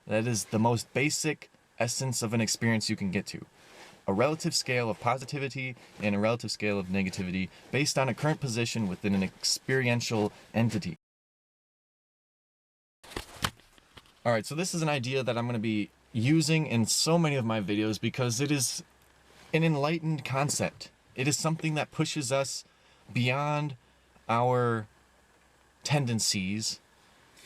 That is the most basic essence of an experience you can get to. A relative scale of positivity and a relative scale of negativity based on a current position within an experiential entity. Alright, so this is an idea that I'm going to be using in so many of my videos because it is an enlightened concept. It is something that pushes us beyond our tendencies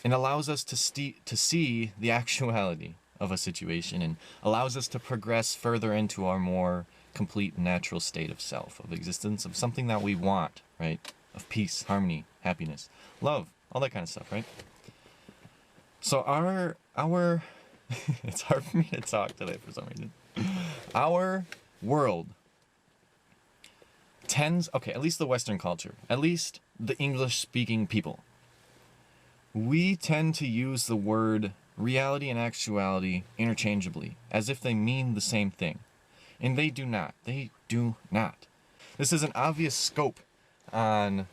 and allows us to see the actuality of a situation and allows us to progress further into our more complete natural state of self, of existence, of something that we want, right? Of peace, harmony, happiness, love, all that kind of stuff, right? So our it's hard for me to talk today for some reason. Our world tends, okay, at least the Western culture, at least the English-speaking people, we tend to use the word reality and actuality interchangeably, as if they mean the same thing. And they do not. They do not. This is an obvious scope on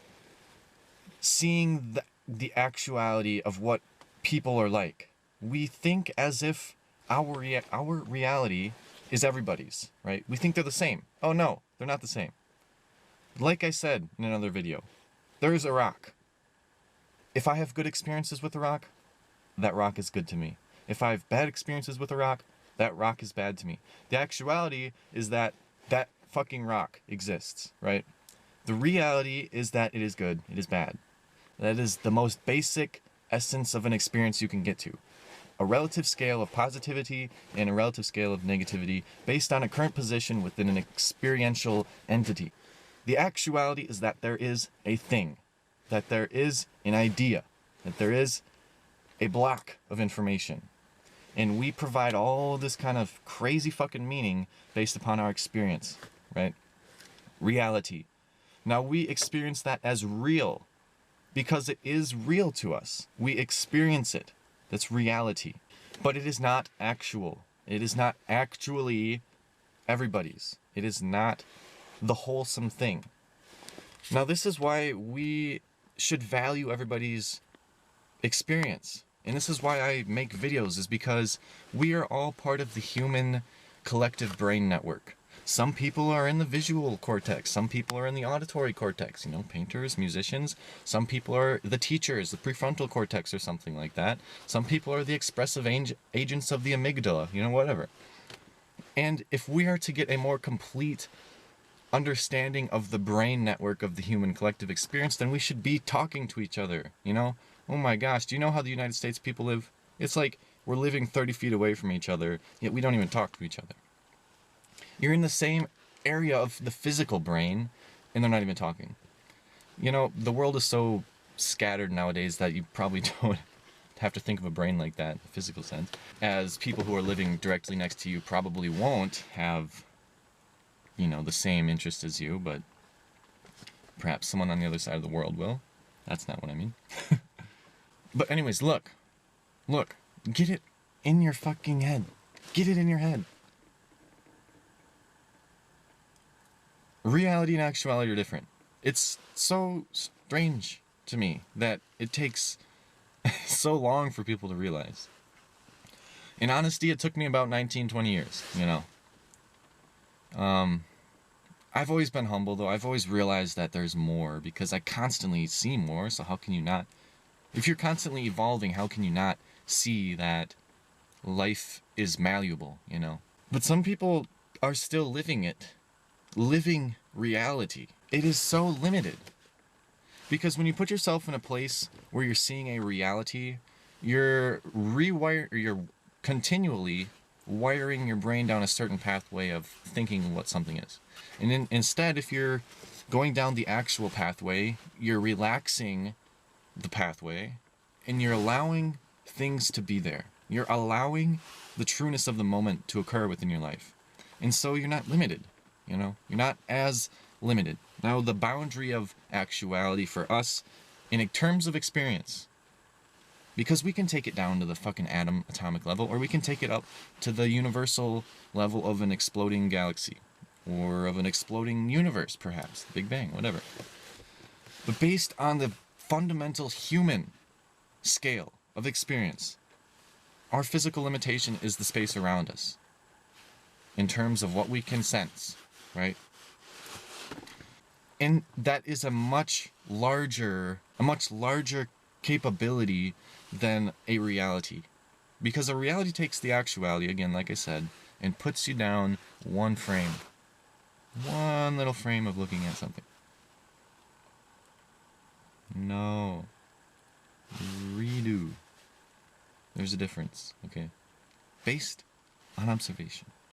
seeing the actuality of what people are like. We think as if our reality is everybody's, right? We think they're the same. Oh no, they're not the same. Like I said in another video, there's a rock. If I have good experiences with a rock, that rock is good to me. If I have bad experiences with a rock, that rock is bad to me. The actuality is that that fucking rock exists, right? The reality is that it is good, it is bad. That is the most basic essence of an experience you can get to. A relative scale of positivity and a relative scale of negativity based on a current position within an experiential entity. The actuality is that there is a thing, that there is an idea, that there is a block of information. And we provide all this kind of crazy fucking meaning based upon our experience, right? Reality. Now we experience that as real because it is real to us. We experience it. That's reality. But it is not actual. It is not actually everybody's. It is not the wholesome thing. Now this is why we should value everybody's experience. And this is why I make videos, is because we are all part of the human collective brain network. Some people are in the visual cortex, some people are in the auditory cortex, you know, painters, musicians. Some people are the teachers, the prefrontal cortex or something like that. Some people are the expressive agents of the amygdala, you know, whatever. And if we are to get a more complete understanding of the brain network of the human collective experience, then we should be talking to each other, you know? Oh my gosh, do you know how the United States people live? It's like we're living 30 feet away from each other, yet we don't even talk to each other. You're in the same area of the physical brain, and they're not even talking. You know, the world is so scattered nowadays that you probably don't have to think of a brain like that in the physical sense. As people who are living directly next to you probably won't have, you know, the same interest as you, but perhaps someone on the other side of the world will. That's not what I mean. But anyways, look, get it in your fucking head. Get it in your head. Reality and actuality are different. It's so strange to me that it takes so long for people to realize. In honesty, it took me about 19-20 years, you know. I've always been humble, though. I've always realized that there's more, because I constantly see more, so how can you not? If you're constantly evolving, how can you not see that life is malleable, you know? But some people are still living it. Living reality. It is so limited. Because when you put yourself in a place where you're seeing a reality, you're continually wiring your brain down a certain pathway of thinking what something is. And instead, if you're going down the actual pathway, you're relaxing the pathway, and you're allowing things to be there. You're allowing the trueness of the moment to occur within your life. And so you're not limited, you know? You're not as limited. Now, the boundary of actuality for us, in terms of experience, because we can take it down to the fucking atomic level, or we can take it up to the universal level of an exploding galaxy, or of an exploding universe, perhaps, the Big Bang, whatever. But based on the fundamental human scale of experience, our physical limitation is the space around us in terms of what we can sense, right? And that is a much larger capability than a reality. Because a reality takes the actuality, again, like I said, and puts you down one frame. One little frame of looking at something. No. Redo. There's a difference, okay? Based on observation.